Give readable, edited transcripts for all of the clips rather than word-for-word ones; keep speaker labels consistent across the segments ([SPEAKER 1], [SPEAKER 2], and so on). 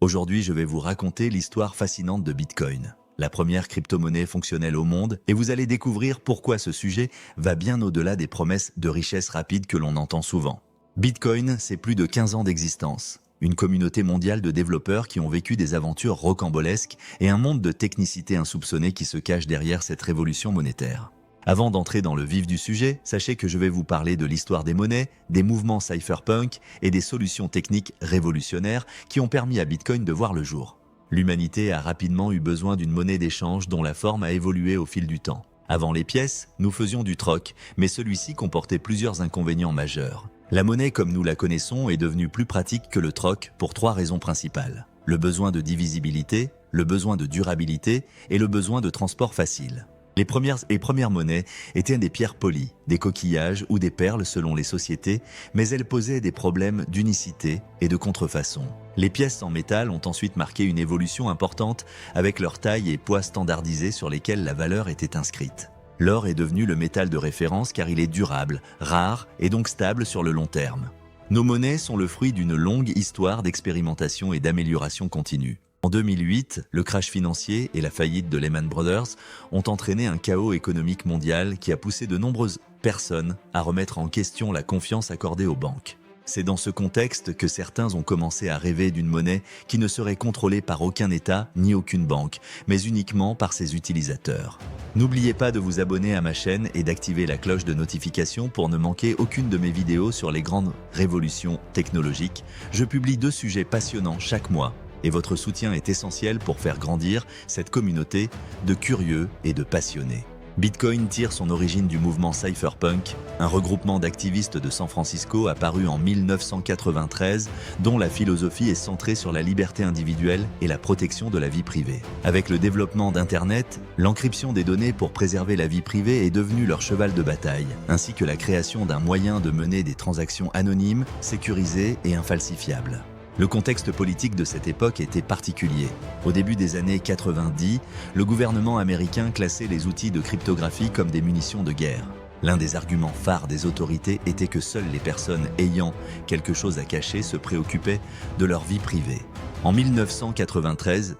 [SPEAKER 1] Aujourd'hui, je vais vous raconter l'histoire fascinante de Bitcoin, la première crypto-monnaie fonctionnelle au monde, et vous allez découvrir pourquoi ce sujet va bien au-delà des promesses de richesse rapide que l'on entend souvent. Bitcoin, c'est plus de 15 ans d'existence, une communauté mondiale de développeurs qui ont vécu des aventures rocambolesques et un monde de technicité insoupçonnée qui se cache derrière cette révolution monétaire. Avant d'entrer dans le vif du sujet, sachez que je vais vous parler de l'histoire des monnaies, des mouvements cypherpunk et des solutions techniques révolutionnaires qui ont permis à Bitcoin de voir le jour. L'humanité a rapidement eu besoin d'une monnaie d'échange dont la forme a évolué au fil du temps. Avant les pièces, nous faisions du troc, mais celui-ci comportait plusieurs inconvénients majeurs. La monnaie comme nous la connaissons est devenue plus pratique que le troc pour 3 raisons principales. Le besoin de divisibilité, le besoin de durabilité et le besoin de transport facile. Les premières monnaies étaient des pierres polies, des coquillages ou des perles selon les sociétés, mais elles posaient des problèmes d'unicité et de contrefaçon. Les pièces en métal ont ensuite marqué une évolution importante avec leur taille et poids standardisés sur lesquels la valeur était inscrite. L'or est devenu le métal de référence car il est durable, rare et donc stable sur le long terme. Nos monnaies sont le fruit d'une longue histoire d'expérimentation et d'amélioration continue. En 2008, le crash financier et la faillite de Lehman Brothers ont entraîné un chaos économique mondial qui a poussé de nombreuses personnes à remettre en question la confiance accordée aux banques. C'est dans ce contexte que certains ont commencé à rêver d'une monnaie qui ne serait contrôlée par aucun État ni aucune banque, mais uniquement par ses utilisateurs. N'oubliez pas de vous abonner à ma chaîne et d'activer la cloche de notification pour ne manquer aucune de mes vidéos sur les grandes révolutions technologiques. Je publie 2 sujets passionnants chaque mois. Et votre soutien est essentiel pour faire grandir cette communauté de curieux et de passionnés. Bitcoin tire son origine du mouvement cypherpunk, un regroupement d'activistes de San Francisco apparu en 1993, dont la philosophie est centrée sur la liberté individuelle et la protection de la vie privée. Avec le développement d'Internet, l'encryption des données pour préserver la vie privée est devenue leur cheval de bataille, ainsi que la création d'un moyen de mener des transactions anonymes, sécurisées et infalsifiables. Le contexte politique de cette époque était particulier. Au début des années 90, le gouvernement américain classait les outils de cryptographie comme des munitions de guerre. L'un des arguments phares des autorités était que seules les personnes ayant quelque chose à cacher se préoccupaient de leur vie privée. En 1993,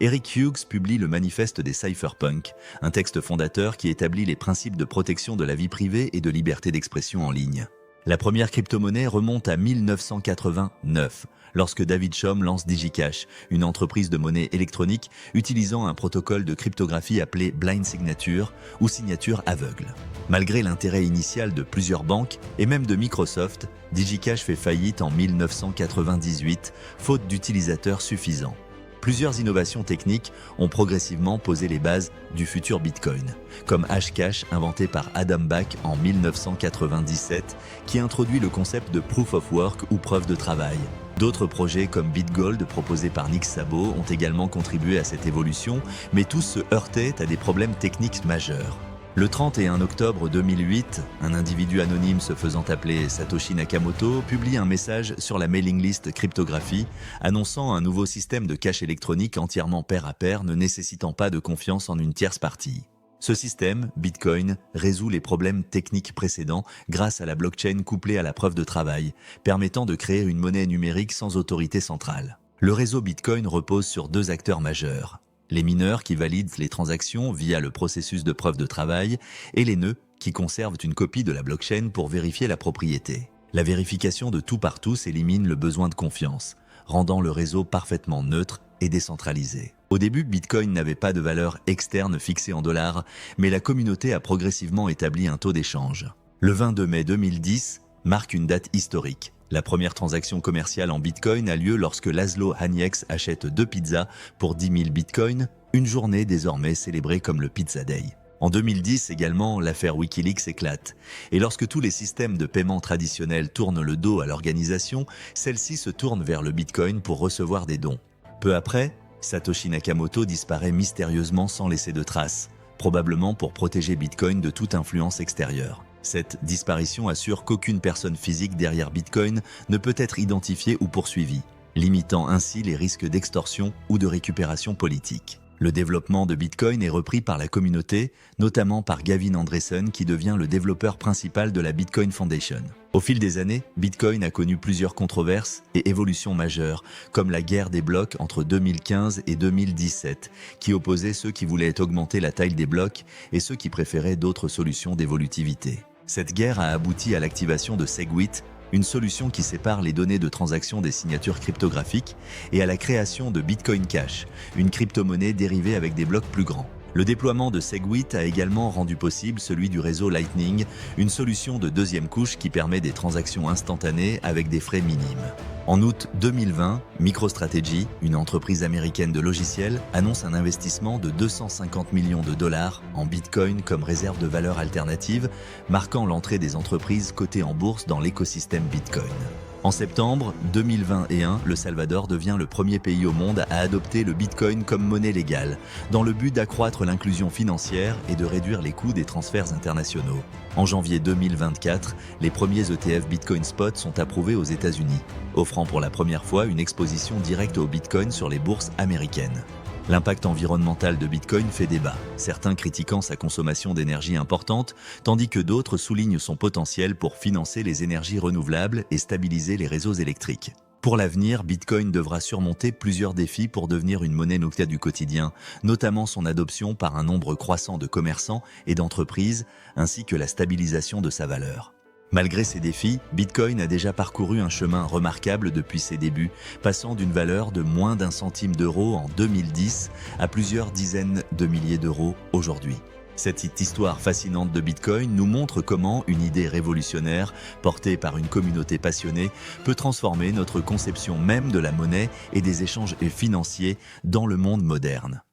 [SPEAKER 1] Eric Hughes publie le Manifeste des cypherpunks, un texte fondateur qui établit les principes de protection de la vie privée et de liberté d'expression en ligne. La première crypto-monnaie remonte à 1989, lorsque David Chaum lance DigiCash, une entreprise de monnaie électronique utilisant un protocole de cryptographie appelé Blind Signature ou signature aveugle. Malgré l'intérêt initial de plusieurs banques et même de Microsoft, DigiCash fait faillite en 1998, faute d'utilisateurs suffisants. Plusieurs innovations techniques ont progressivement posé les bases du futur Bitcoin, comme Hashcash inventé par Adam Back en 1997, qui introduit le concept de Proof of Work ou preuve de travail. D'autres projets comme BitGold proposés par Nick Szabo ont également contribué à cette évolution, mais tous se heurtaient à des problèmes techniques majeurs. Le 31 octobre 2008, un individu anonyme se faisant appeler Satoshi Nakamoto publie un message sur la mailing list cryptographie annonçant un nouveau système de cash électronique entièrement pair à pair ne nécessitant pas de confiance en une tierce partie. Ce système, Bitcoin, résout les problèmes techniques précédents grâce à la blockchain couplée à la preuve de travail, permettant de créer une monnaie numérique sans autorité centrale. Le réseau Bitcoin repose sur 2 acteurs majeurs. Les mineurs qui valident les transactions via le processus de preuve de travail et les nœuds qui conservent une copie de la blockchain pour vérifier la propriété. La vérification de tout par tous élimine le besoin de confiance, rendant le réseau parfaitement neutre et décentralisé. Au début, Bitcoin n'avait pas de valeur externe fixée en dollars, mais la communauté a progressivement établi un taux d'échange. Le 22 mai 2010 marque une date historique. La première transaction commerciale en Bitcoin a lieu lorsque Laszlo Hanieks achète 2 pizzas pour 10 000 Bitcoins, une journée désormais célébrée comme le Pizza Day. En 2010 également, l'affaire Wikileaks éclate. Et lorsque tous les systèmes de paiement traditionnels tournent le dos à l'organisation, celle-ci se tourne vers le Bitcoin pour recevoir des dons. Peu après, Satoshi Nakamoto disparaît mystérieusement sans laisser de traces, probablement pour protéger Bitcoin de toute influence extérieure. Cette disparition assure qu'aucune personne physique derrière Bitcoin ne peut être identifiée ou poursuivie, limitant ainsi les risques d'extorsion ou de récupération politique. Le développement de Bitcoin est repris par la communauté, notamment par Gavin Andresen qui devient le développeur principal de la Bitcoin Foundation. Au fil des années, Bitcoin a connu plusieurs controverses et évolutions majeures, comme la guerre des blocs entre 2015 et 2017, qui opposait ceux qui voulaient augmenter la taille des blocs et ceux qui préféraient d'autres solutions d'évolutivité. Cette guerre a abouti à l'activation de SegWit, une solution qui sépare les données de transaction des signatures cryptographiques, et à la création de Bitcoin Cash, une crypto-monnaie dérivée avec des blocs plus grands. Le déploiement de SegWit a également rendu possible celui du réseau Lightning, une solution de deuxième couche qui permet des transactions instantanées avec des frais minimes. En août 2020, MicroStrategy, une entreprise américaine de logiciels, annonce un investissement de 250 millions de dollars en Bitcoin comme réserve de valeur alternative, marquant l'entrée des entreprises cotées en bourse dans l'écosystème Bitcoin. En septembre 2021, le Salvador devient le premier pays au monde à adopter le Bitcoin comme monnaie légale, dans le but d'accroître l'inclusion financière et de réduire les coûts des transferts internationaux. En janvier 2024, les premiers ETF Bitcoin Spot sont approuvés aux États-Unis, offrant pour la première fois une exposition directe au Bitcoin sur les bourses américaines. L'impact environnemental de Bitcoin fait débat, certains critiquant sa consommation d'énergie importante, tandis que d'autres soulignent son potentiel pour financer les énergies renouvelables et stabiliser les réseaux électriques. Pour l'avenir, Bitcoin devra surmonter plusieurs défis pour devenir une monnaie du quotidien, notamment son adoption par un nombre croissant de commerçants et d'entreprises, ainsi que la stabilisation de sa valeur. Malgré ces défis, Bitcoin a déjà parcouru un chemin remarquable depuis ses débuts, passant d'une valeur de moins d'1 centime d'euro en 2010 à plusieurs dizaines de milliers d'euros aujourd'hui. Cette histoire fascinante de Bitcoin nous montre comment une idée révolutionnaire, portée par une communauté passionnée, peut transformer notre conception même de la monnaie et des échanges financiers dans le monde moderne.